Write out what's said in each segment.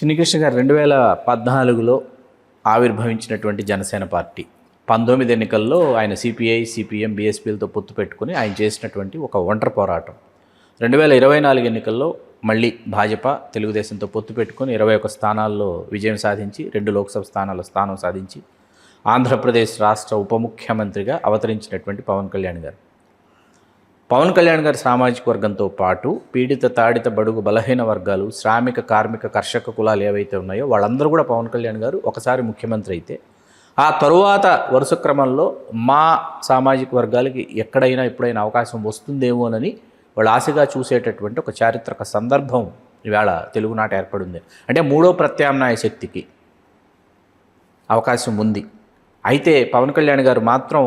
చిన్నికృష్ణ గారు 2014లో ఆవిర్భవించినటువంటి జనసేన పార్టీ 19 ఎన్నికల్లో ఆయన సిపిఐ, సిపిఎం, బీఎస్పీలతో పొత్తు పెట్టుకుని ఆయన చేసినటువంటి ఒక ఒంటరి పోరాటం. 2024 ఎన్నికల్లో మళ్ళీ భాజపా, తెలుగుదేశంతో పొత్తు పెట్టుకుని 21 స్థానాల్లో విజయం సాధించి 2 లోక్సభ స్థానాల్లో స్థానం సాధించి ఆంధ్రప్రదేశ్ రాష్ట్ర ఉప ముఖ్యమంత్రిగా అవతరించినటువంటి పవన్ కళ్యాణ్ గారు. పవన్ కళ్యాణ్ గారి సామాజిక వర్గంతో పాటు పీడిత, తాడిత, బడుగు, బలహీన వర్గాలు, శ్రామిక, కార్మిక, కర్షక కులాలు ఏవైతే ఉన్నాయో వాళ్ళందరూ కూడా పవన్ కళ్యాణ్ గారు ఒకసారి ముఖ్యమంత్రి అయితే ఆ తరువాత వరుస క్రమంలో మా సామాజిక వర్గాలకి ఎక్కడైనా ఎప్పుడైనా అవకాశం వస్తుందేమోనని వాళ్ళు ఆశగా చూసేటటువంటి ఒక చారిత్రక సందర్భం ఇవాళ తెలుగునాట ఏర్పడింది. అంటే మూడో ప్రత్యామ్నాయ శక్తికి అవకాశం ఉంది. అయితే పవన్ కళ్యాణ్ గారు మాత్రం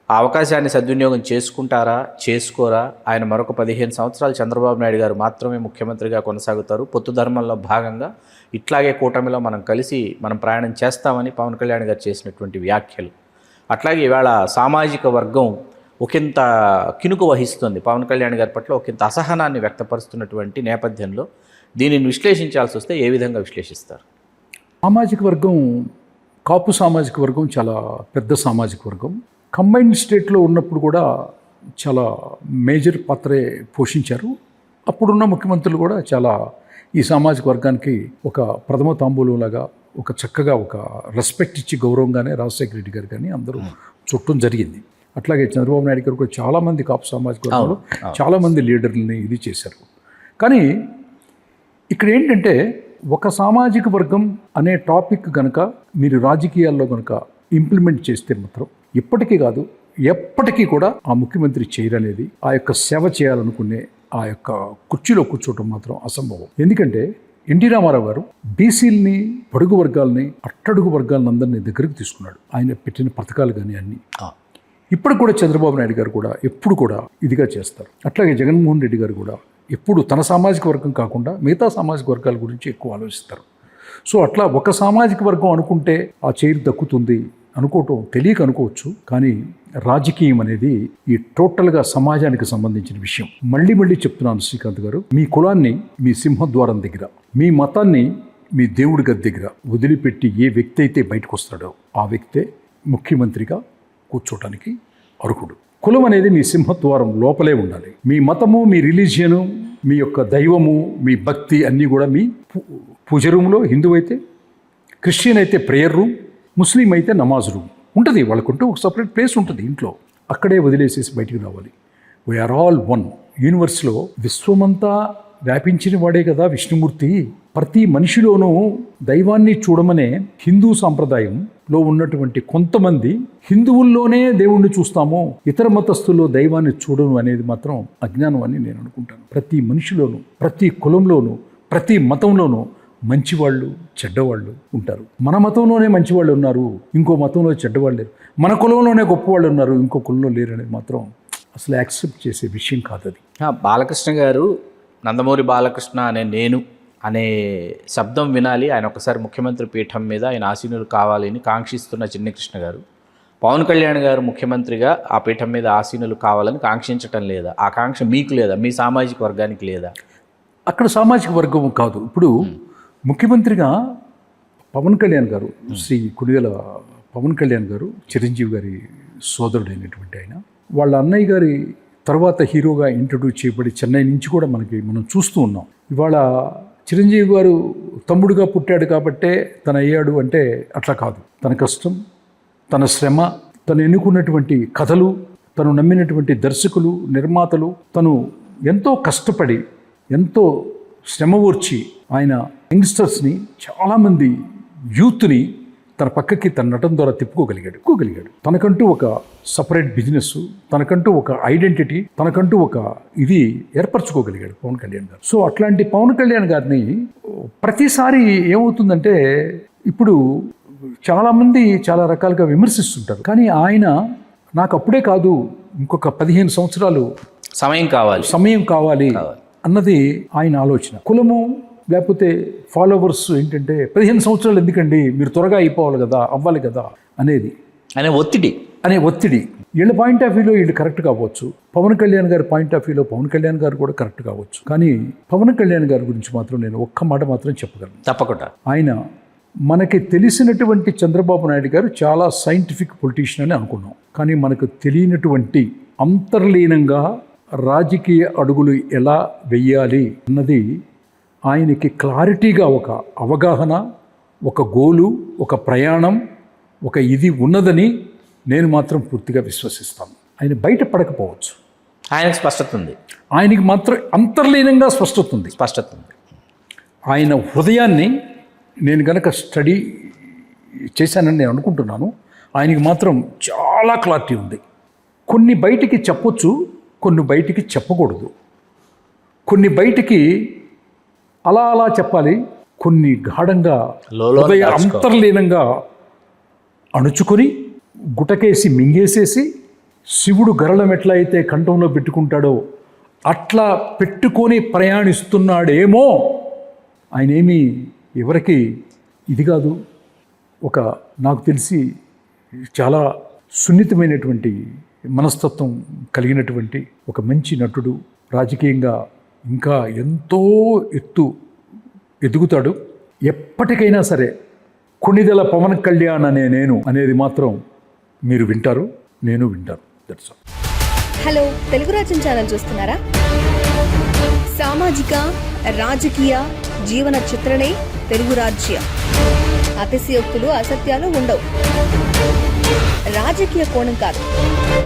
ఆ అవకాశాన్ని సద్వినియోగం చేసుకుంటారా, చేసుకోరా? ఆయన మరొక 15 సంవత్సరాలు చంద్రబాబు నాయుడు గారు మాత్రమే ముఖ్యమంత్రిగా కొనసాగుతారు. పొత్తు ధర్మంలో భాగంగా ఇట్లాగే కూటమిలో మనం కలిసి ప్రయాణం చేస్తామని పవన్ కళ్యాణ్ గారు చేసినటువంటి వ్యాఖ్యలు. అట్లాగే ఇవాళ సామాజిక వర్గం ఒకంత కినుకు వహిస్తుంది. పవన్ కళ్యాణ్ గారి పట్ల ఒకంత అసహనాన్ని వ్యక్తపరుస్తున్నటువంటి నేపథ్యంలో దీనిని విశ్లేషించాల్సి వస్తే ఏ విధంగా విశ్లేషిస్తారు? సామాజిక వర్గం, కాపు సామాజిక వర్గం చాలా పెద్ద సామాజిక వర్గం. కంబైన్డ్ స్టేట్లో ఉన్నప్పుడు కూడా చాలా మేజర్ పాత్రే పోషించారు. అప్పుడున్న ముఖ్యమంత్రులు కూడా చాలా ఈ సామాజిక వర్గానికి ఒక ప్రథమ తాంబూలంలాగా ఒక చక్కగా ఒక రెస్పెక్ట్ ఇచ్చి గౌరవంగానే రాజశేఖర రెడ్డి గారు కానీ అందరూ చుట్టం జరిగింది. అట్లాగే చంద్రబాబు నాయుడు గారు కూడా చాలామంది కాపు సామాజిక వర్గంలో చాలామంది లీడర్లని ఇది చేశారు. కానీ ఇక్కడ ఏంటంటే ఒక సామాజిక వర్గం అనే టాపిక్ కనుక మీరు రాజకీయాల్లో కనుక ఇంప్లిమెంట్ చేస్తే మాత్రం ఇప్పటికీ కాదు ఎప్పటికీ కూడా ఆ ముఖ్యమంత్రి చేయరనేది, ఆ యొక్క సేవ చేయాలనుకునే ఆ యొక్క కుర్చీలో కూర్చోవటం మాత్రం అసంభవం. ఎందుకంటే ఎన్టీ రామారావు గారు బీసీలని, పొడుగు వర్గాలని, అట్టడుగు వర్గాలను అందరినీ దగ్గరికి తీసుకున్నాడు. ఆయన పెట్టిన పథకాలు కానీ అన్నీ ఇప్పుడు కూడా చంద్రబాబు నాయుడు గారు కూడా ఎప్పుడు కూడా ఇదిగా చేస్తారు. అట్లాగే జగన్మోహన్ రెడ్డి గారు కూడా ఎప్పుడు తన సామాజిక వర్గం కాకుండా మిగతా సామాజిక వర్గాల గురించి ఎక్కువ ఆలోచిస్తారు. సో అట్లా ఒక సామాజిక వర్గం అనుకుంటే ఆ చైర్ దక్కుతుంది అనుకోవటం తెలియక అనుకోవచ్చు. కానీ రాజకీయం అనేది ఈ టోటల్గా సమాజానికి సంబంధించిన విషయం. మళ్ళీ చెప్తున్నాను శ్రీకాంత్ గారు, మీ కులాన్ని మీ సింహద్వారం దగ్గర, మీ మతాన్ని మీ దేవుడి గది దగ్గర వదిలిపెట్టి ఏ వ్యక్తి అయితే బయటకు వస్తాడో ఆ వ్యక్తే ముఖ్యమంత్రిగా కూర్చోటానికి అర్హుడు. కులం అనేది మీ సింహద్వారం లోపలే ఉండాలి. మీ మతము, మీ రిలీజియను, మీ యొక్క దైవము, మీ భక్తి అన్నీ కూడా మీ పూజ రూమ్లో, హిందూ అయితే, క్రిస్టియన్ అయితే ప్రేయర్ రూమ్, ముస్లిం అయితే నమాజ్ రూమ్ ఉంటుంది. వాళ్ళకుంటూ ఒక సపరేట్ ప్లేస్ ఉంటుంది ఇంట్లో. అక్కడే వదిలేసేసి బయటికి రావాలి. We are all one. యూనివర్స్లో విశ్వమంతా వ్యాపించిన వాడే కదా విష్ణుమూర్తి. ప్రతి మనిషిలోనూ దైవాన్ని చూడమనే హిందూ సాంప్రదాయంలో ఉన్నటువంటి కొంతమంది హిందువుల్లోనే దేవుణ్ణి చూస్తాము, ఇతర మతస్థుల్లో దైవాన్ని చూడను అనేది మాత్రం అజ్ఞానం అని నేను అనుకుంటాను. ప్రతి మనిషిలోనూ, ప్రతి కులంలోనూ, ప్రతి మతంలోనూ మంచివాళ్ళు, చెడ్డవాళ్ళు ఉంటారు. మన మతంలోనే మంచివాళ్ళు ఉన్నారు, ఇంకో మతంలో చెడ్డవాళ్ళు లేరు. మన కులంలోనే గొప్పవాళ్ళు ఉన్నారు, ఇంకో కులంలో లేరు అనేది మాత్రం అసలు యాక్సెప్ట్ చేసే విషయం కాదు అది. బాలకృష్ణ గారు నందమూరి బాలకృష్ణ అనే శబ్దం వినాలి, ఆయన ఒకసారి ముఖ్యమంత్రి పీఠం మీద ఆయన ఆసీనులు కావాలని కాంక్షిస్తున్న చిన్నికృష్ణ గారు, పవన్ కళ్యాణ్ గారు ముఖ్యమంత్రిగా ఆ పీఠం మీద ఆసీనులు కావాలని కాంక్షించటం లేదా? ఆ కాంక్ష మీకు లేదా? మీ సామాజిక వర్గానికి లేదా? అక్కడ సామాజిక వర్గం కాదు. ఇప్పుడు ముఖ్యమంత్రిగా పవన్ కళ్యాణ్ గారు, శ్రీ కుడివేల పవన్ కళ్యాణ్ గారు చిరంజీవి గారి సోదరుడైనటువంటి ఆయన, వాళ్ళ అన్నయ్య గారి తర్వాత హీరోగా ఇంట్రడ్యూస్ చేయబడి చెన్నై నుంచి కూడా మనం చూస్తూ ఉన్నాం. ఇవాళ చిరంజీవి గారు తమ్ముడుగా పుట్టాడు కాబట్టే తను అయ్యాడు అంటే అట్లా కాదు. తన కష్టం, తన శ్రమ, తను ఎన్నుకున్నటువంటి కథలు, తను నమ్మినటువంటి దర్శకులు, నిర్మాతలు, తను ఎంతో కష్టపడి ఎంతో శ్రమ ఓర్చి ఆయన యంగ్స్టర్స్ని, చాలామంది యూత్ని తన పక్కకి తన నటన ద్వారా తిప్పుకోగలిగాడు. తనకంటూ ఒక సపరేట్ బిజినెస్, తనకంటూ ఒక ఐడెంటిటీ, తనకంటూ ఒక ఇది ఏర్పరచుకోగలిగాడు పవన్ కళ్యాణ్ గారు. సో అట్లాంటి పవన్ కళ్యాణ్ గారిని ప్రతిసారి ఏమవుతుందంటే ఇప్పుడు చాలామంది చాలా రకాలుగా విమర్శిస్తుంటారు. కానీ ఆయన నాకు అప్పుడే కాదు, ఇంకొక 15 సంవత్సరాలు సమయం కావాలి అన్నది ఆయన ఆలోచన. కులము లేకపోతే ఫాలోవర్స్ ఏంటంటే 15 సంవత్సరాలు ఎందుకండి, మీరు త్వరగా అవ్వాలి కదా అనేది ఒత్తిడి అనే ఒత్తిడి. వీళ్ళ పాయింట్ ఆఫ్ వ్యూలో వీళ్ళు కరెక్ట్ కావచ్చు, పవన్ కళ్యాణ్ గారి పాయింట్ ఆఫ్ వ్యూలో పవన్ కళ్యాణ్ గారు కూడా కరెక్ట్ కావచ్చు. కానీ పవన్ కళ్యాణ్ గారి గురించి మాత్రం నేను ఒక్క మాట మాత్రం చెప్పగలను. తప్పకుండా. ఆయన మనకి తెలిసినటువంటి చంద్రబాబు నాయుడు గారు చాలా సైంటిఫిక్ పొలిటీషియన్ అని అనుకున్నాం. కానీ మనకు తెలియనటువంటి అంతర్లీనంగా రాజకీయ అడుగులు ఎలా వెయ్యాలి అన్నది ఆయనకి క్లారిటీగా ఒక అవగాహన, ఒక గోలు, ఒక ప్రయాణం, ఒక ఇది ఉన్నదని నేను మాత్రం పూర్తిగా విశ్వసిస్తాను. ఆయన బయట పడకపోవచ్చు, ఆయనకు స్పష్టత ఉంది. ఆయనకి మాత్రం అంతర్లీనంగా స్పష్టత ఉంది. ఆయన హృదయాన్ని నేను కనుక స్టడీ చేశానని నేను అనుకుంటున్నాను. ఆయనకి మాత్రం చాలా క్లారిటీ ఉంది. కొన్ని బయటికి చెప్పొచ్చు, కొన్ని బయటికి చెప్పకూడదు. కొన్ని బయటికి అలా అలా చెప్పాలి, కొన్ని గాఢంగా హృదయ అంతర్లీనంగా అణుచుకొని గుటకేసి మింగేసేసి శివుడు గరళం ఎట్లా అయితే కంఠంలో పెట్టుకుంటాడో అట్లా పెట్టుకొని ప్రయాణిస్తున్నాడేమో. ఆయన ఏమీ ఎవరికి ఇది కాదు. ఒక నాకు తెలిసి చాలా సున్నితమైనటువంటి మనస్తత్వం కలిగినటువంటి ఒక మంచి నటుడు. రాజకీయంగా ఇంకా ఎంతో ఎదుగుతాడు. ఎప్పటికైనా సరే కొణిదెల పవన్ కళ్యాణ్ నేను అనేది మాత్రం మీరు వింటారు, నేను వింటాను. That's all. హలో, తెలుగు రాజ్యం ఛానల్ చూస్తున్నారా? సామాజిక, రాజకీయ, జీవన చిత్రణే తెలుగు రాజ్యం. అతిశయోక్తులు, అసత్యాలు ఉండవు. రాజకీయ కోణం కాదు,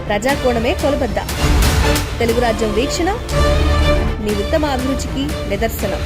ప్రజా కోణమే కొలబద్ద. తెలుగు రాజ్యం వీక్షణ నీ ఉత్తమ అభిరుచికి నిదర్శనం.